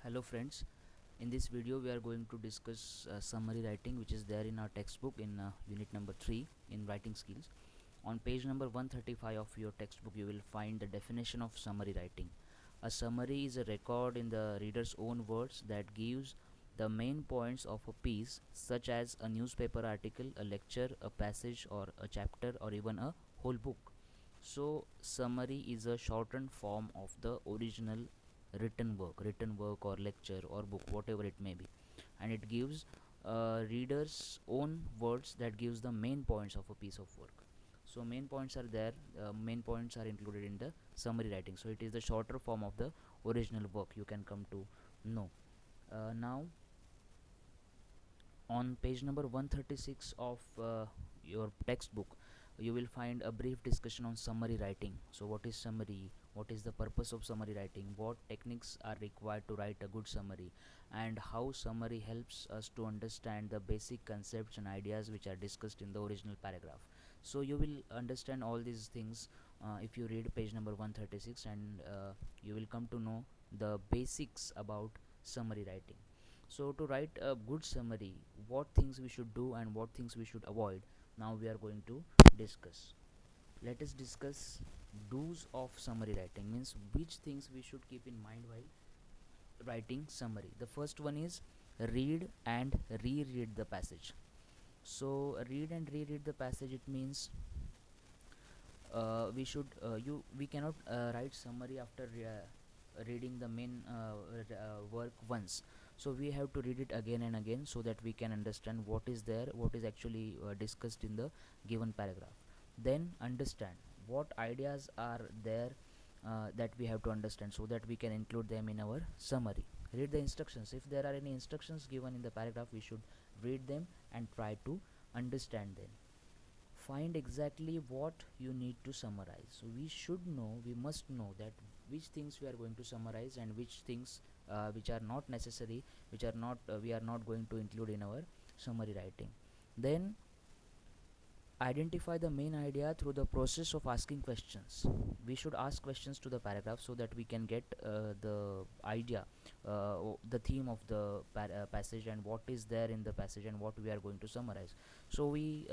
Hello friends, in this video we are going to discuss summary writing, which is there in our textbook in unit number 3 in writing skills. On page number 135 of your textbook you will find the definition of summary writing. A summary is a record in the reader's own words that gives the main points of a piece, such as a newspaper article, a lecture, a passage, or a chapter, or even a whole book. So summary is a shortened form of the original written work or lecture or book, whatever it may be, and it gives readers own words that gives the main points of a piece of work. So main points are there, main points are included in the summary writing, so it is the shorter form of the original work, you can come to know. Now on page number 136 of your textbook you will find a brief discussion on summary writing. So what is summary, what is the purpose of summary writing, what techniques are required to write a good summary, and how summary helps us to understand the basic concepts and ideas which are discussed in the original paragraph. So you will understand all these things if you read page number 136, and you will come to know the basics about summary writing. So to write a good summary, what things we should do and what things we should avoid, now we are going to discuss. Let us discuss do's of summary writing, means which things we should keep in mind while writing summary. The first one is read and reread the passage. So read and reread the passage, it means we cannot write summary after reading the main work once. So we have to read it again and again so that we can understand what is there, what is actually discussed in the given paragraph. Then understand what ideas are there that we have to understand so that we can include them in our summary. Read the instructions. If there are any instructions given in the paragraph, we should read them and try to understand them. Find exactly what you need to summarize. So we must know that which things we are going to summarize and which things which are not necessary, which are not we are not going to include in our summary writing. Then identify the main idea through the process of asking questions. We should ask questions to the paragraph so that we can get the idea, the theme of the passage, and what is there in the passage and what we are going to summarize. So we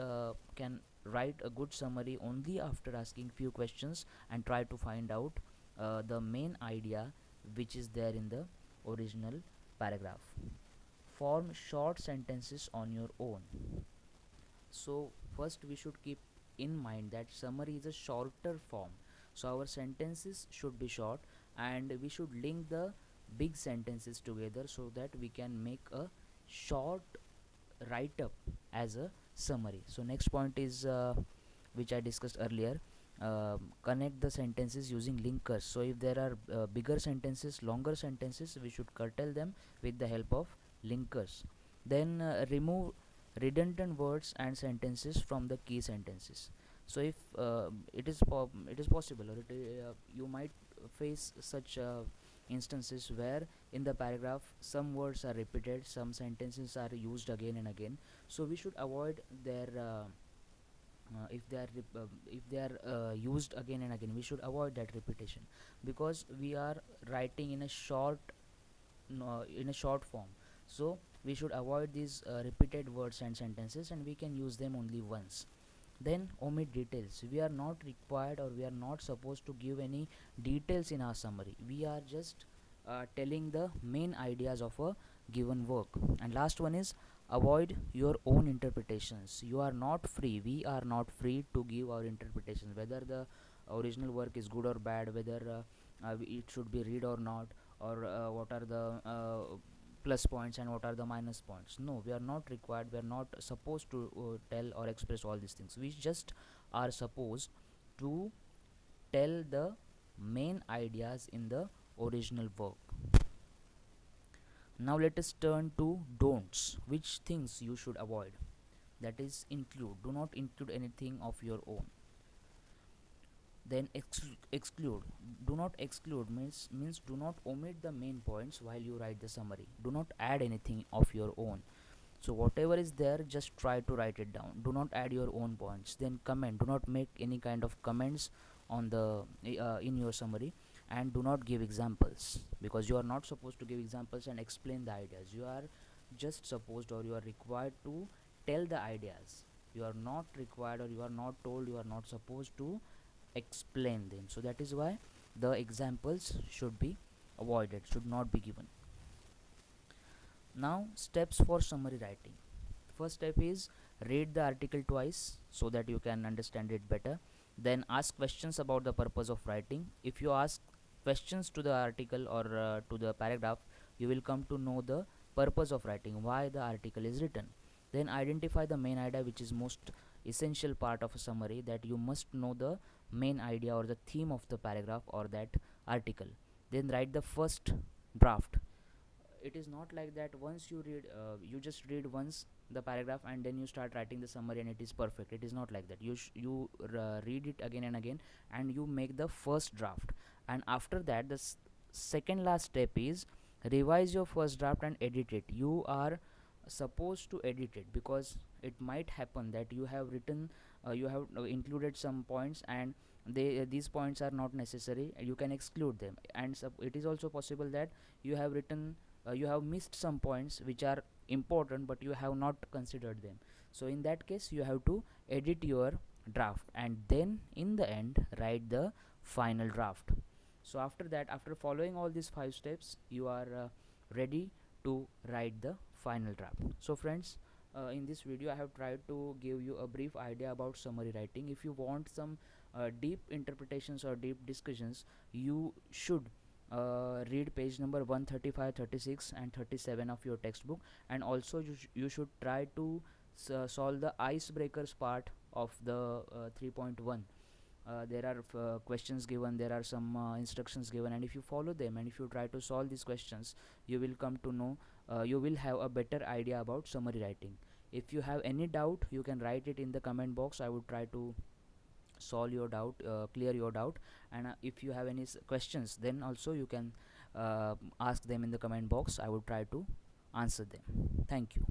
can write a good summary only after asking few questions and try to find out the main idea which is there in the original paragraph. Form short sentences on your own. So first we should keep in mind that summary is a shorter form, so our sentences should be short, and we should link the big sentences together so that we can make a short write up as a summary. So next point is which I discussed earlier, connect the sentences using linkers. So if there are bigger sentences, longer sentences, we should curtail them with the help of linkers. Then remove redundant words and sentences from the key sentences. So if it is possible, or you might face such instances where in the paragraph some words are repeated, some sentences are used again and again. So we should avoid their if they are used again and again, we should avoid that repetition, because we are writing in a short in a short form. So we should avoid these repeated words and sentences, and we can use them only once. Then omit details. We are not required, or we are not supposed to give any details in our summary. We are just telling the main ideas of a given work. And last one is avoid your own interpretations. You are not free, we are not free to give our interpretations, whether the original work is good or bad, whether it should be read or not, or what are the plus points and what are the minus points. No, we are not required, we are not supposed to tell or express all these things. We just are supposed to tell the main ideas in the original work. Now let us turn to don'ts, which things you should avoid. That is include. Do not include anything of your own. Then exclude. Do not exclude means do not omit the main points while you write the summary. Do not add anything of your own. So whatever is there, just try to write it down. Do not add your own points. Then comment. Do not make any kind of comments on the in your summary. and do not give examples, because you are not supposed to give examples and explain the ideas. You are just supposed, or you are required to tell the ideas. You are not required, or you are not told, you are not supposed to explain them. So that is why the examples should be avoided, should not be given. Now, steps for summary writing. First step is read the article twice so that you can understand it better. Then ask questions about the purpose of writing. If you ask questions to the article or to the paragraph, you will come to know the purpose of writing, why the article is written. Then identify the main idea, which is most essential part of a summary, that you must know the main idea or the theme of the paragraph or that article. Then write the first draft. It is not like that once you read, you just read once the paragraph and then you start writing the summary and it is perfect. It is not like that. You read it again and again, and you make the first draft. And after that, the second last step is revise your first draft and edit it. You are supposed to edit it, because it might happen that you have written, you have included some points, and these points are not necessary. You can exclude them, and it is also possible that you have written, you have missed some points which are important, but you have not considered them. So in that case, you have to edit your draft, and then in the end write the final draft. So after that, after following all these 5 steps, you are ready to write the final draft. So friends, in this video I have tried to give you a brief idea about summary writing. If you want some deep interpretations or deep discussions, you should read page number 135, 36 and 37 of your textbook. And also you should try to solve the icebreakers part of the 3.1. There are questions given, there are some instructions given, and if you follow them and if you try to solve these questions, you will come to know, you will have a better idea about summary writing. If you have any doubt, you can write it in the comment box. I would try to solve your doubt, clear your doubt. And if you have any questions, then also you can ask them in the comment box. I would try to answer them. Thank you.